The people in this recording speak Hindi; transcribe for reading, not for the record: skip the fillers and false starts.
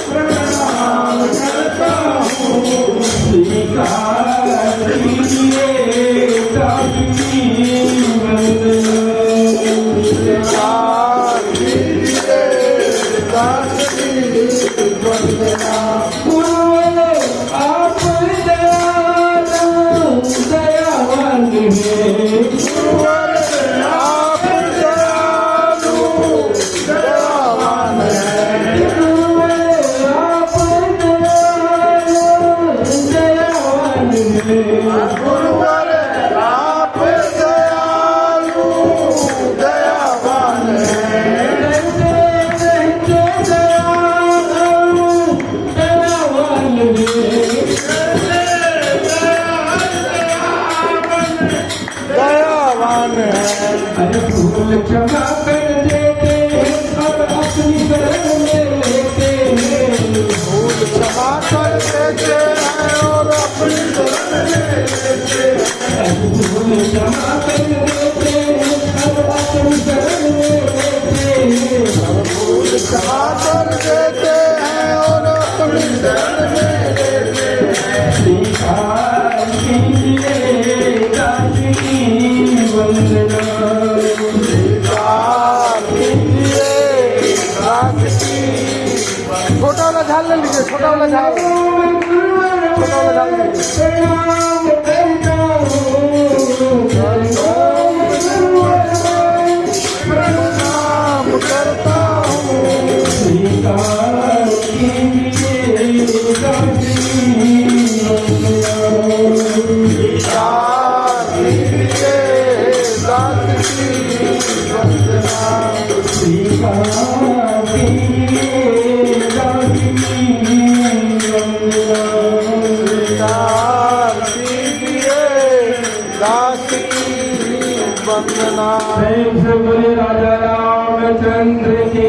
प्रणाम करता हूँ स्वीकार कीजिए दासी वंदना अरे भूल क्षमा कर देते अब अपनी शरण में लेते हैं भूल क्षमा कर देते हैं और अपनी शरण में लेते हैं भूल क्षमा कर देते अब अपनी शरण में लेते हैं भूल क्षमा कर देते हैं और अपनी शरण में लेते हैं स्वीकार कीजिए दासी वंदना छोटा वाला झाल ले लीजिए छोटा वाला झाल लीजिए प्रणाम करता हूँ स्वीकार कीजिए दासी वंदना। बोले राजा रामचंद्र के